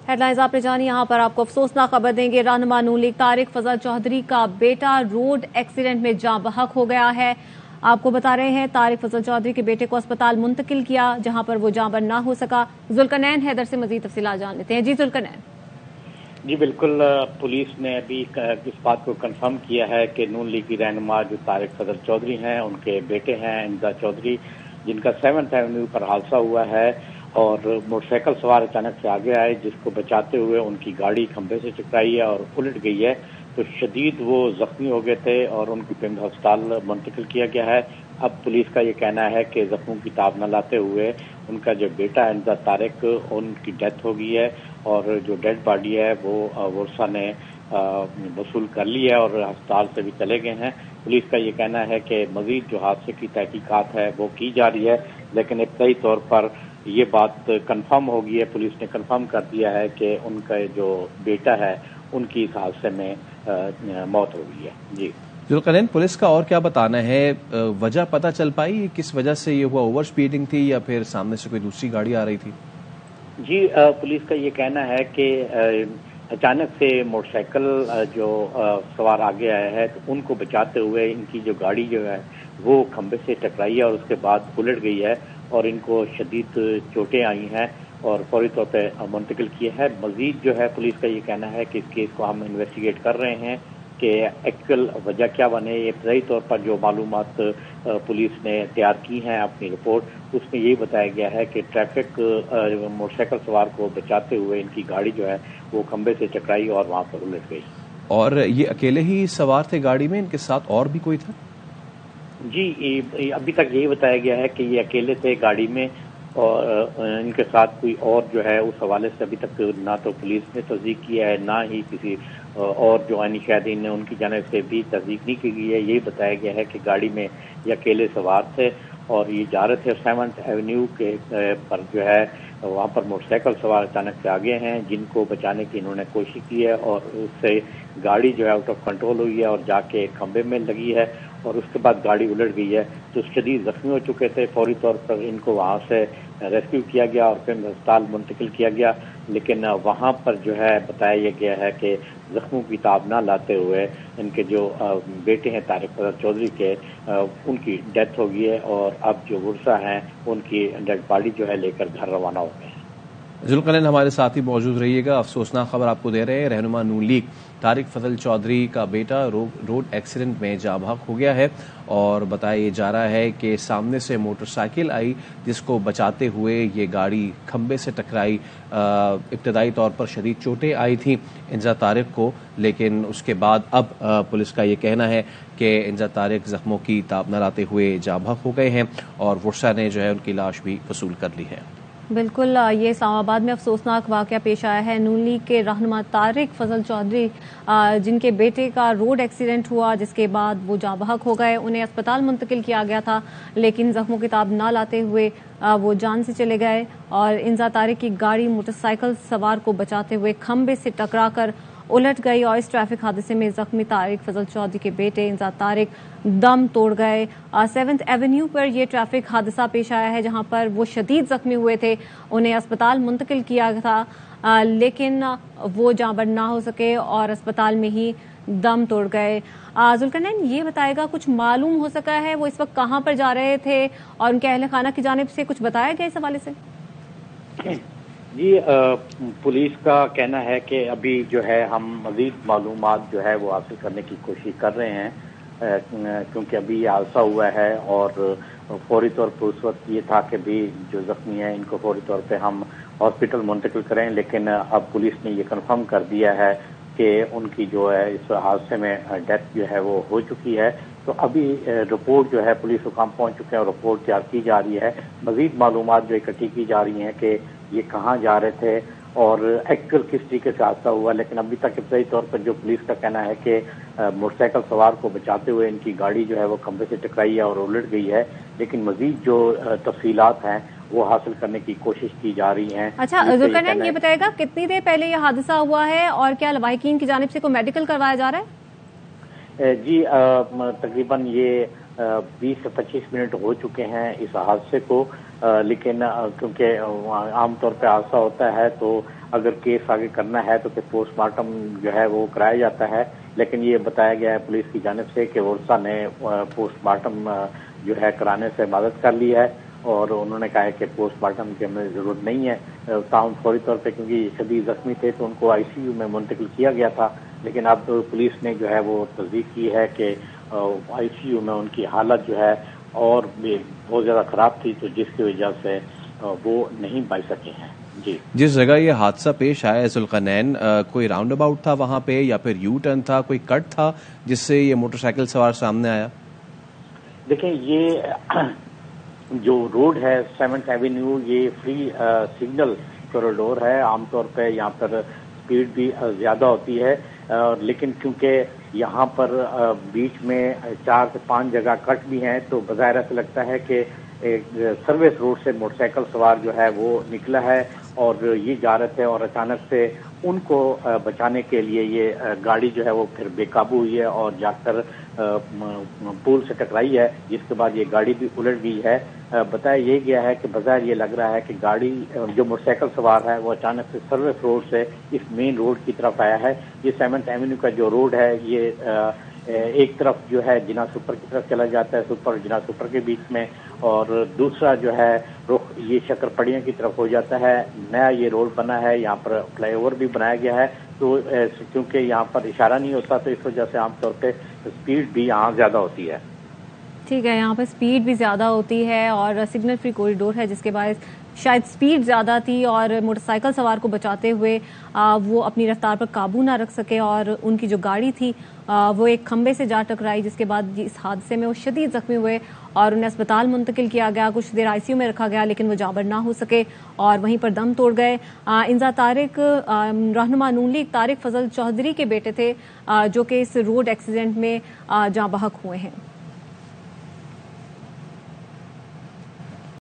Headlines आपने जानी। यहाँ पर आपको अफसोसनाक खबर देंगे। रहनुमा नून लीग तारिक फजल चौधरी का बेटा रोड एक्सीडेंट में जाँ बहक हो गया है। आपको बता रहे हैं तारिक फजल चौधरी के बेटे को अस्पताल मुंतकिल किया, जहां पर वो जाँ बर ना हो सका। जुल्करनैन हैदर से मजीद तफसीलात जान लेते हैं। जी जुल्करनैन। जी बिल्कुल, पुलिस ने अभी इस बात को कंफर्म किया है कि नून लीग की रहनुमा जो तारिक फजल चौधरी हैं, उनके बेटे हैं इंजा चौधरी, जिनका 7th एवेन्यू पर हादसा हुआ है और मोटरसाइकिल सवार अचानक से आगे आए, जिसको बचाते हुए उनकी गाड़ी खंभे से टकराई है और उलट गई है। तो शदीद वो जख्मी हो गए थे और उनको पिंड अस्पताल मुंतकिल किया गया है। अब पुलिस का ये कहना है कि जख्मों की ताब न लाते हुए उनका जो बेटा है इंजा तारिक, उनकी डेथ हो गई है और जो डेड बॉडी है वो वर्षा ने वसूल कर ली है और अस्पताल से भी चले गए हैं। पुलिस का ये कहना है कि मजीद जो हादसे की तहकीकात है वो की जा रही है, लेकिन इब्तदाई तौर पर ये बात कंफर्म हो गई है। पुलिस ने कंफर्म कर दिया है कि उनका जो बेटा है उनकी इस हादसे में मौत हो गई है। जी जुल्करनैन, पुलिस का और क्या बताना है? वजह पता चल पाई किस वजह से ये हुआ? ओवर स्पीडिंग थी या फिर सामने से कोई दूसरी गाड़ी आ रही थी? जी पुलिस का ये कहना है कि अचानक से मोटरसाइकिल जो सवार आगे आया है तो उनको बचाते हुए इनकी जो गाड़ी जो है वो खंबे से टकराई है और उसके बाद उलट गई है और इनको शदीद चोटें आई हैं और फौरी तौर पर मुंतकिल किया है। मजीद जो है पुलिस का ये कहना है कि इस केस को हम इन्वेस्टिगेट कर रहे हैं कि एक्चुअल वजह क्या बने। ये इब्तदाई तौर पर जो मालूमात पुलिस ने तैयार की हैं अपनी रिपोर्ट, उसमें यही बताया गया है कि ट्रैफिक मोटरसाइकिल सवार को बचाते हुए इनकी गाड़ी जो है वो खंबे से टकराई और वहां पर उलट गई। और ये अकेले ही सवार थे गाड़ी में, इनके साथ और भी कोई था? जी अभी तक यही बताया गया है कि ये अकेले थे गाड़ी में और इनके साथ कोई और जो है उस हवाले से अभी तक ना तो पुलिस ने तस्दीक किया है, ना ही किसी और जो आइनी शायदीन ने उनकी जानिब से भी तस्दीक नहीं की गई है। यही बताया गया है कि गाड़ी में ये अकेले सवार थे और ये जा रहे थे 7th एवेन्यू के पर जो है वहाँ पर मोटरसाइकिल सवार अचानक से आगे हैं, जिनको बचाने की इन्होंने कोशिश की है और उससे गाड़ी जो है आउट ऑफ कंट्रोल हुई है और जाके खंबे में लगी है और उसके बाद गाड़ी उलट गई है। तो शदीद जख्मी हो चुके थे। फौरी तौर पर इनको वहाँ से रेस्क्यू किया गया और फिर अस्पताल मुंतकिल किया गया, लेकिन वहाँ पर जो है बताया गया है कि जख्मों की ताब न लाते हुए इनके जो बेटे हैं तारिक फजल चौधरी के, उनकी डेथ हो गई है और अब जो वर्षा हैं उनकी डेड बॉडी जो है लेकर घर रवाना हो गए हैं। जुल्करनैन हमारे साथ ही मौजूद रहिएगा। अफसोसनाक खबर आपको दे रहे हैं। रहनुमा नून लीग तारिक फजल चौधरी का बेटा रोड एक्सीडेंट में जाँ बहक हो गया है और बताया जा रहा है कि सामने से मोटरसाइकिल आई जिसको बचाते हुए ये गाड़ी खंबे से टकराई। इब्तदाई तौर पर शदीद चोटें आई थी इंजा तारिक को, लेकिन उसके बाद अब पुलिस का ये कहना है कि इंजा तारिक जख्मों की ताब न लाते हुए जाँ बहक हो गए हैं और वर्षा ने जो है उनकी लाश भी वसूल कर ली है। बिल्कुल, ये इस्लामाबाद में अफसोसनाक वाकया पेश आया है। नून लीग के रहनुमा तारिक फजल चौधरी जिनके बेटे का रोड एक्सीडेंट हुआ, जिसके बाद वो जाँ बहक हो गए, उन्हें अस्पताल मुंतकिल किया गया था, लेकिन जख्मों की ताब ना लाते हुए वो जान से चले गए और इंजा तारिक की गाड़ी मोटरसाइकिल सवार को बचाते हुए खंबे से टकरा कर उलट गई और इस ट्रैफिक हादसे में जख्मी तारिक फजल चौधरी के बेटे इंजा तारिक दम तोड़ गए। 7th एवेन्यू पर यह ट्रैफिक हादसा पेश आया है, जहां पर वो शदीद जख्मी हुए थे। उन्हें अस्पताल मुंतकिल किया था, लेकिन वो जाँ बर ना हो सके और अस्पताल में ही दम तोड़ गए। जुल्करनैन, ये बताएगा कुछ मालूम हो सका है वो इस वक्त कहाँ पर जा रहे थे और उनके अहल खाना की जानिब से कुछ बताया गया इस हवाले से? जी पुलिस का कहना है कि अभी जो है हम मजीद मालूमात जो है वो हासिल करने की कोशिश कर रहे हैं, क्योंकि अभी ये हादसा हुआ है और फौरी तौर पर उस वक्त ये था कि भी जो जख्मी हैं इनको फौरी तौर पे हम हॉस्पिटल मुंतकिल करें, लेकिन अब पुलिस ने ये कंफर्म कर दिया है कि उनकी जो है इस हादसे में डेथ जो है वो हो चुकी है। तो अभी रिपोर्ट जो है पुलिस हुकाम पहुंच चुके हैं और रिपोर्ट तैयार की जा रही है। मजीद मालूमात जो इकट्ठी की जा रही हैं कि ये कहाँ जा रहे थे और एक्चुअल किस तरीके से हादसा हुआ, लेकिन अभी तक इब्तदाई तौर पर जो पुलिस का कहना है कि मोटरसाइकिल सवार को बचाते हुए इनकी गाड़ी जो है वो खंबे से टकराई है और उलट गई है, लेकिन मजीद जो तफसीलात हैं वो हासिल करने की कोशिश की जा रही हैं। अच्छा जुल्करनैन, ये बताएगा कितनी देर पहले ये हादसा हुआ है और क्या लवाहिकीन की जानिब से कोई मेडिकल करवाया जा रहा है? जी तकरीबन ये 20 से 25 मिनट हो चुके हैं इस हादसे को, लेकिन क्योंकि आमतौर पर हादसा होता है तो اگر کیس آگے کرنا ہے تو پھر پوسٹ مارٹم جو ہے وہ کرایا جاتا ہے، لیکن یہ بتایا گیا ہے پولیس کی جانب سے کہ ورثہ نے پوسٹ مارٹم جو ہے کرانے سے مدد کر لی ہے، اور انہوں نے کہا ہے کہ پوسٹ مارٹم کی ہمیں ضرورت نہیں ہے، تاہم فوری طور پہ کیونکہ شدید زخمی تھے تو ان کو آئی سی یو میں منتقل کیا گیا تھا، لیکن اب پولیس نے جو ہے وہ تصدیق کی ہے کہ آئی سی یو میں ان کی حالت جو ہے اور بھی بہت زیادہ خراب تھی، تو جس کی وجہ سے وہ نہیں بچ سکے ہیں۔ جی، جس جگہ یہ حادثہ پیش آیا ہے ذوالقرنین، کوئی راؤنڈ اباؤٹ تھا وہاں پہ یا پھر یو ٹرن تھا، کوئی کٹ تھا جس سے یہ موٹر سائیکل سوار سامنے آیا؟ دیکھیں یہ جو روڈ ہے 7th ایونیو، یہ فری سگنل کوریڈور ہے، عام طور پہ یہاں پر سپیڈ بھی زیادہ ہوتی ہے، لیکن کیونکہ یہاں پر بیچ میں 4 سے 5 جگہ کٹ بھی ہیں تو بظاہر ایسا لگتا ہے کہ سروس روڈ سے موٹر سائیکل سوار جو ہے وہ نکلا ہے اور یہ جا رہے تھے، اور اچانک سے ان کو بچانے کے لیے یہ گاڑی جو ہے وہ پھر بے قابو ہوئی ہے اور جا کر پول سے ٹکرائی ہے، جس کے بعد یہ گاڑی بھی الٹ گئی ہے۔ بتایا یہ گیا ہے کہ بظاہر یہ لگ رہا ہے کہ گاڑی جو موٹر سائیکل سوار ہے وہ اچانک سے سروس روڈ سے اس مین روڈ کی طرف آیا ہے۔ یہ 7th ایونیو کا جو روڈ ہے یہ ایک طرف جو ہے جناح سپر کی طرف چلا جاتا ہے، سپر اور جناح سپر کے بیچ میں، اور دوسرا جو ہے رخ یہ شکر پڑیاں کی طرف ہو جاتا ہے۔ نیا یہ روڈ بنا ہے، یہاں پر فلائی اوور بھی بنایا گیا ہے، تو کیونکہ یہاں پر اشارہ نہیں ہوتا تو اس وجہ سے عام طور پہ سپیڈ بھی یہاں زیادہ ہوتی ہے۔ ٹھیک ہے، یہاں پہ سپیڈ بھی زیادہ ہوتی ہے اور سگنل فری کوریڈور ہے، جس کے باعث شاید سپیڈ زیادہ تھی اور موٹر سائیکل سوار کو بچاتے ہوئے وہ اپنی رفتار پر قابو نہ رکھ سکے اور ان کی جو گاڑی تھی وہ ایک کھمبے سے جا ٹکرائی، جس کے بعد اس حادثے میں وہ شدید زخمی ہوئے اور انہیں اسپتال منتقل کیا گیا، کچھ دیر آئی سی یو میں رکھا گیا لیکن وہ جانبر نہ ہو سکے اور وہیں پر دم توڑ گئے۔ انزا طارق رہنما نون لیگ طارق فضل چودھری کے بیٹے تھے جو کہ اس روڈ ایکسیڈنٹ میں جاں بحق ہوئے ہیں۔